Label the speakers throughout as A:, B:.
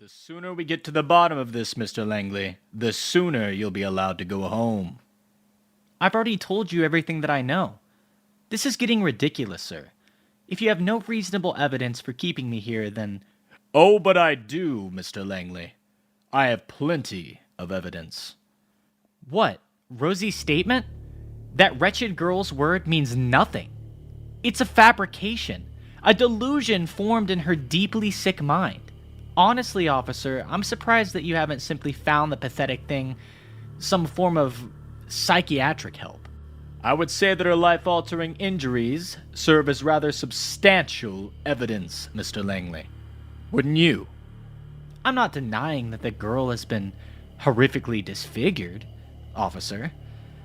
A: The sooner we get to the bottom of this, Mr. Langley, the sooner you'll be allowed to go home.
B: I've already told you everything that I know. This is getting ridiculous, sir. If you have no reasonable evidence for keeping me here, then...
A: Oh, but I do, Mr. Langley. I have plenty of evidence.
B: What? Rosie's statement? That wretched girl's word means nothing. It's a fabrication, a delusion formed in her deeply sick mind. Honestly, officer, I'm surprised that you haven't simply found the pathetic thing some form of psychiatric help.
A: I would say that her life-altering injuries serve as rather substantial evidence, Mr. Langley. Wouldn't you?
B: I'm not denying that the girl has been horrifically disfigured, officer.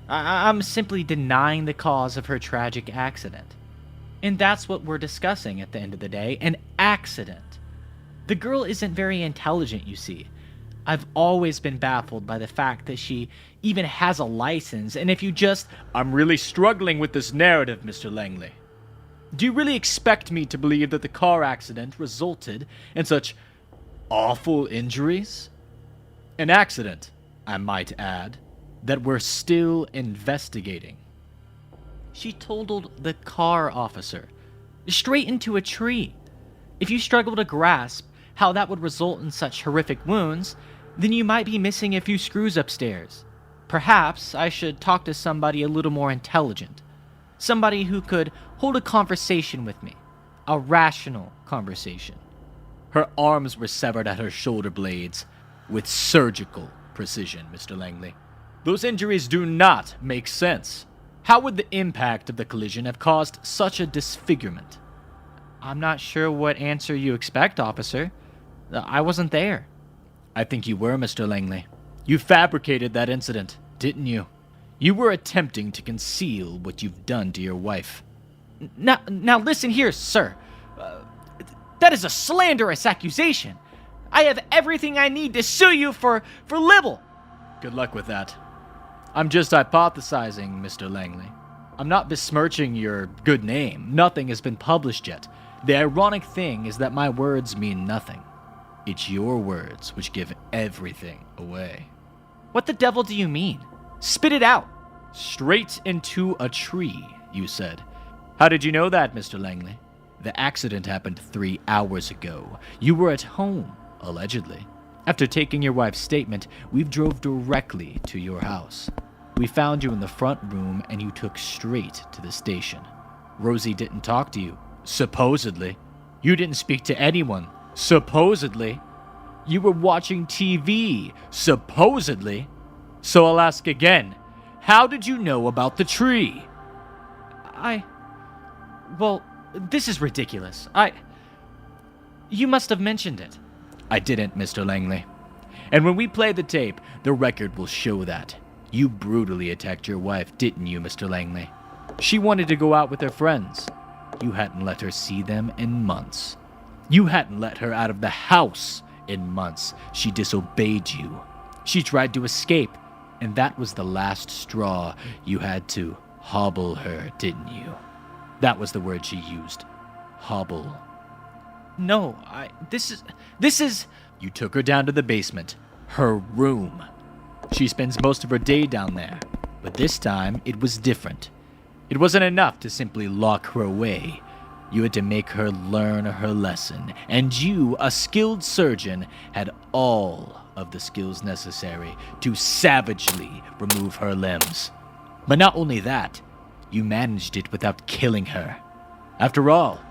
B: I'm simply denying the cause of her tragic accident. And that's what we're discussing at the end of the day, an accident. The girl isn't very intelligent, you see. I've always been baffled by the fact that she even has a license, and if you just...
A: I'm really struggling with this narrative, Mr. Langley. Do you really expect me to believe that the car accident resulted in such awful injuries? An accident, I might add, that we're still investigating.
B: She totaled the car, officer. Straight into a tree. If you struggle to grasp how that would result in such horrific wounds, then you might be missing a few screws upstairs. Perhaps I should talk to somebody a little more intelligent. Somebody who could hold a conversation with me. A rational conversation.
A: Her arms were severed at her shoulder blades with surgical precision, Mr. Langley. Those injuries do not make sense. How would the impact of the collision have caused such a disfigurement?
B: I'm not sure what answer you expect, officer. I wasn't there.
A: I think you were, Mr. Langley. You fabricated that incident, didn't you? You were attempting to conceal what you've done to your wife.
B: Now listen here, sir. That is a slanderous accusation. I have everything I need to sue you for libel.
A: Good luck with that. I'm just hypothesizing, Mr. Langley. I'm not besmirching your good name. Nothing has been published yet. The ironic thing is that my words mean nothing. It's your words which give everything away.
B: What the devil do you mean? Spit it out.
A: Straight into a tree, you said. How did you know that, Mr. Langley? The accident happened 3 hours ago. You were at home, allegedly. After taking your wife's statement, we drove directly to your house. We found you in the front room and you took straight to the station. Rosie didn't talk to you, supposedly. You didn't speak to anyone, supposedly. You were watching TV, supposedly. So I'll ask again, how did you know about the tree?
B: Well, this is ridiculous. You must have mentioned it.
A: I didn't, Mr. Langley. And when we play the tape, the record will show that. You brutally attacked your wife, didn't you, Mr. Langley? She wanted to go out with her friends. You hadn't let her see them in months. You hadn't let her out of the house in months. She disobeyed you. She tried to escape, and that was the last straw. You had to hobble her, didn't you? That was the word she used. Hobble.
B: No, this is...
A: You took her down to the basement, her room. She spends most of her day down there, but this time it was different. It wasn't enough to simply lock her away. You had to make her learn her lesson, and you, a skilled surgeon, had all of the skills necessary to savagely remove her limbs. But not only that, you managed it without killing her. After all,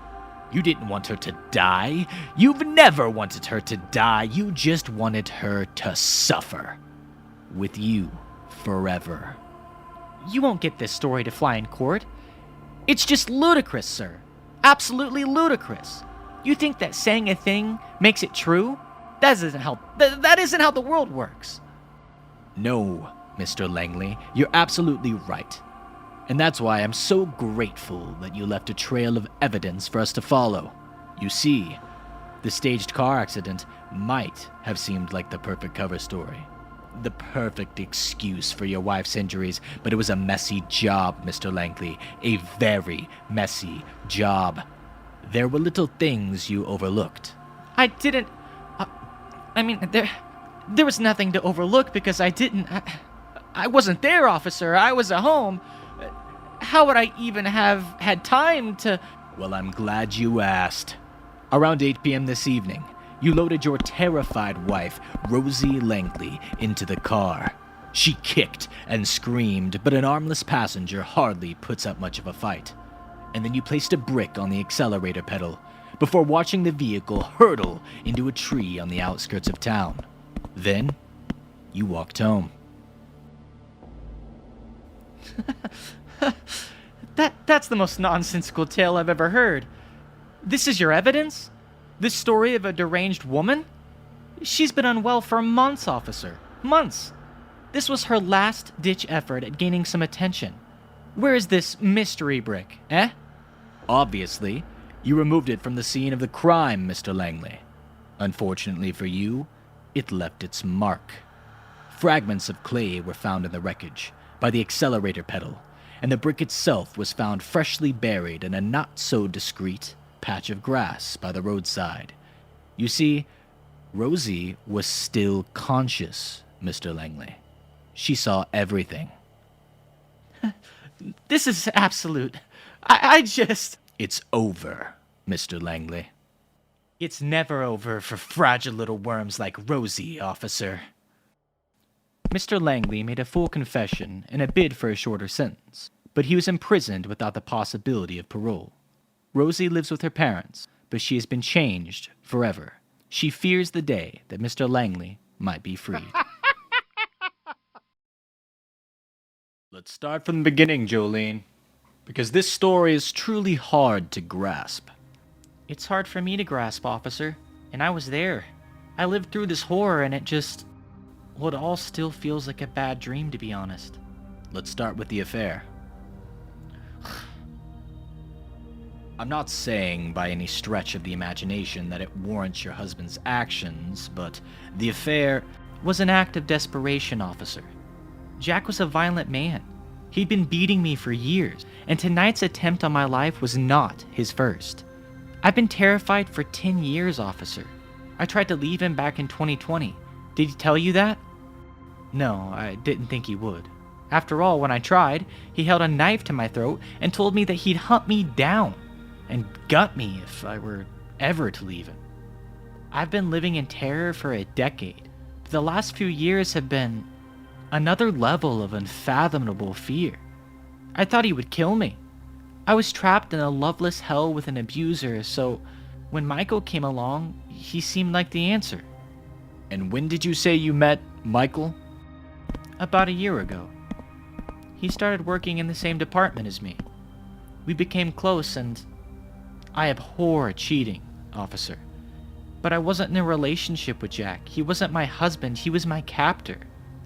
A: you didn't want her to die. You've never wanted her to die. You just wanted her to suffer. With you forever.
B: You won't get this story to fly in court. It's just ludicrous, sir. Absolutely ludicrous. You think that saying a thing makes it true? That isn't how the world works.
A: No, Mr. Langley, you're absolutely right. And that's why I'm so grateful that you left a trail of evidence for us to follow. You see, the staged car accident might have seemed like the perfect cover story. The perfect excuse for your wife's injuries, but it was a messy job, Mr. Langley. A very messy job. There were little things you overlooked.
B: I didn't... I mean, there was nothing to overlook because I wasn't there, officer. I was at home. How would I even have had time to...
A: Well, I'm glad you asked. Around 8 p.m. this evening, you loaded your terrified wife, Rosie Langley, into the car. She kicked and screamed, but an armless passenger hardly puts up much of a fight. And then you placed a brick on the accelerator pedal before watching the vehicle hurtle into a tree on the outskirts of town. Then, you walked home.
B: That's the most nonsensical tale I've ever heard. This is your evidence? This story of a deranged woman? She's been unwell for months, officer. Months. This was her last-ditch effort at gaining some attention. Where is this mystery brick, eh?
A: Obviously, you removed it from the scene of the crime, Mr. Langley. Unfortunately for you, it left its mark. Fragments of clay were found in the wreckage by the accelerator pedal, and the brick itself was found freshly buried in a not-so-discreet patch of grass by the roadside. You see, Rosie was still conscious, Mr. Langley. She saw everything.
B: This is absolute. I just...
A: It's over, Mr. Langley.
B: It's never over for fragile little worms like Rosie, officer. Mr. Langley made a full confession and a bid for a shorter sentence, but he was imprisoned without the possibility of parole. Rosie lives with her parents, but she has been changed forever. She fears the day that Mr. Langley might be freed.
A: Let's start from the beginning, Jolene, because this story is truly hard to grasp.
B: It's hard for me to grasp, officer, and I was there. I lived through this horror and it all still feels like a bad dream, to be honest.
A: Let's start with the affair. I'm not saying by any stretch of the imagination that it warrants your husband's actions, but the affair
B: was an act of desperation, officer. Jack was a violent man. He'd been beating me for years, and tonight's attempt on my life was not his first. I've been terrified for 10 years, officer. I tried to leave him back in 2020. Did he tell you that? No, I didn't think he would. After all, when I tried, he held a knife to my throat and told me that he'd hunt me down and gut me if I were ever to leave him. I've been living in terror for a decade, but the last few years have been another level of unfathomable fear. I thought he would kill me. I was trapped in a loveless hell with an abuser, so when Michael came along, he seemed like the answer.
A: And when did you say you met Michael?
B: About a year ago. He started working in the same department as me. We became close, and I abhor cheating, officer. But I wasn't in a relationship with Jack. He wasn't my husband, he was my captor.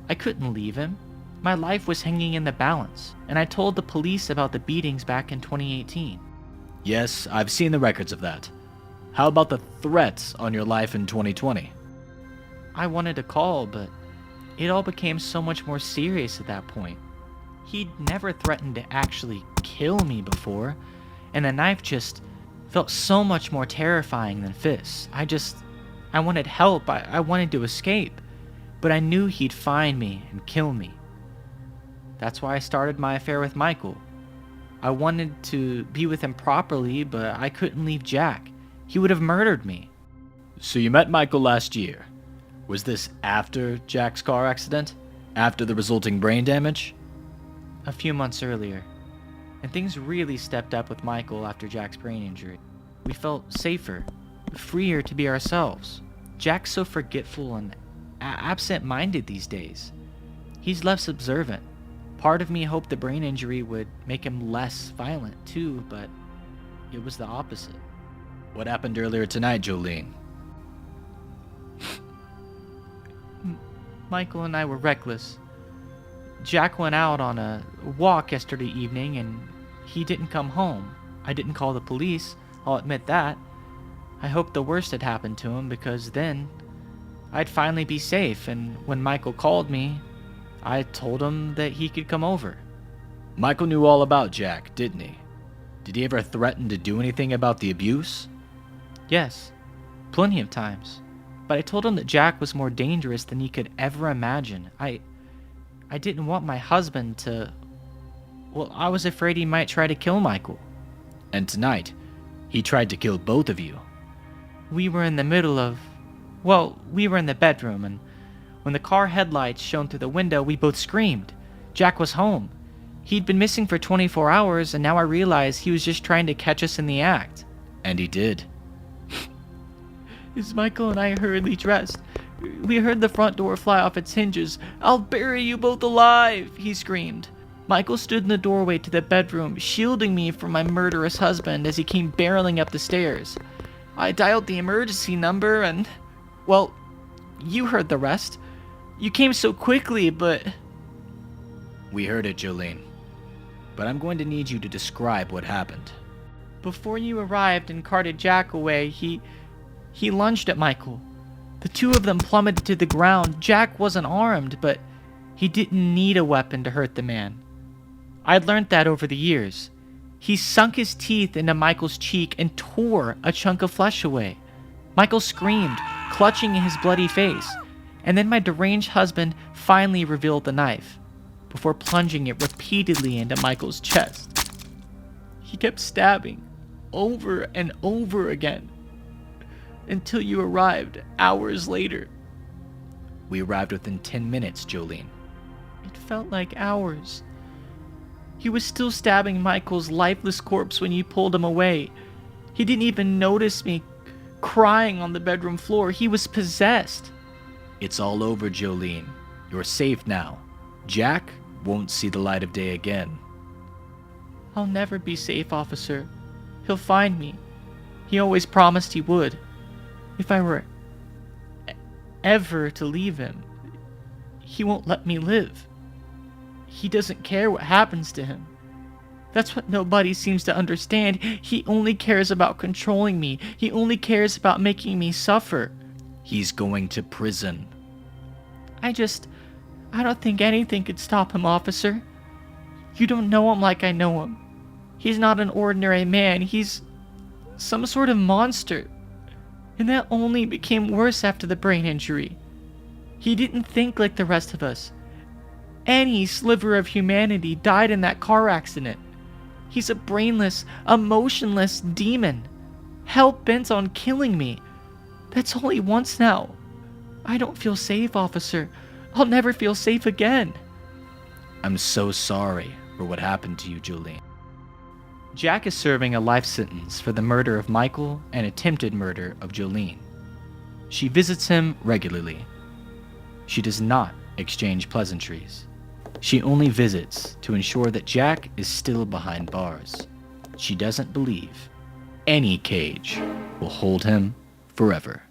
B: I couldn't leave him. My life was hanging in the balance, and I told the police about the beatings back in 2018.
A: Yes, I've seen the records of that. How about the threats on your life in 2020?
B: I wanted to call, but it all became so much more serious at that point. He'd never threatened to actually kill me before, and the knife just felt so much more terrifying than fists. I wanted help, I wanted to escape, but I knew he'd find me and kill me. That's why I started my affair with Michael. I wanted to be with him properly, but I couldn't leave Jack. He would have murdered me.
A: So you met Michael last year. Was this after Jack's car accident? After the resulting brain damage?
B: A few months earlier. And things really stepped up with Michael after Jack's brain injury. We felt safer, freer to be ourselves. Jack's so forgetful and absent-minded these days. He's less observant. Part of me hoped the brain injury would make him less violent too, but it was the opposite.
A: What happened earlier tonight, Jolene?
B: Michael and I were reckless. Jack went out on a walk yesterday evening and he didn't come home. I didn't call the police, I'll admit that. I hoped the worst had happened to him because then I'd finally be safe, and when Michael called me, I told him that he could come over.
A: Michael knew all about Jack, didn't he? Did he ever threaten to do anything about the abuse?
B: Yes, plenty of times. but I told him that Jack was more dangerous than he could ever imagine. I didn't want my husband to... Well, I was afraid he might try to kill Michael.
A: And tonight, he tried to kill both of you.
B: We were in the middle of... Well, we were in the bedroom, and when the car headlights shone through the window, we both screamed. Jack was home. He'd been missing for 24 hours, and now I realize he was just trying to catch us in the act.
A: And he did.
B: As Michael and I hurriedly dressed, we heard the front door fly off its hinges. "I'll bury you both alive," he screamed. Michael stood in the doorway to the bedroom, shielding me from my murderous husband as he came barreling up the stairs. I dialed the emergency number and... Well, you heard the rest. You came so quickly, but...
A: We heard it, Jolene. But I'm going to need you to describe what happened.
B: Before you arrived and carted Jack away, he lunged at Michael. The two of them plummeted to the ground. Jack wasn't armed, but he didn't need a weapon to hurt the man. I'd learned that over the years. He sunk his teeth into Michael's cheek and tore a chunk of flesh away. Michael screamed, clutching his bloody face, and then my deranged husband finally revealed the knife, before plunging it repeatedly into Michael's chest. He kept stabbing, over and over again, until you arrived hours later.
A: We arrived within 10 minutes, Jolene.
B: It felt like hours. He was still stabbing Michael's lifeless corpse when you pulled him away. He didn't even notice me crying on the bedroom floor. He was possessed.
A: It's all over, Jolene. You're safe now. Jack won't see the light of day again.
B: I'll never be safe, officer. He'll find me. He always promised he would. If I were ever to leave him, he won't let me live. He doesn't care what happens to him. That's what nobody seems to understand. He only cares about controlling me. He only cares about making me suffer.
A: He's going to prison.
B: I don't think anything could stop him, officer. You don't know him like I know him. He's not an ordinary man. He's some sort of monster. And that only became worse after the brain injury. He didn't think like the rest of us. Any sliver of humanity died in that car accident. He's a brainless, emotionless demon, hell-bent on killing me. That's all he wants now. I don't feel safe, officer. I'll never feel safe again.
A: I'm so sorry for what happened to you, Jolene.
B: Jack is serving a life sentence for the murder of Michael and attempted murder of Jolene. She visits him regularly. She does not exchange pleasantries. She only visits to ensure that Jack is still behind bars. She doesn't believe any cage will hold him forever.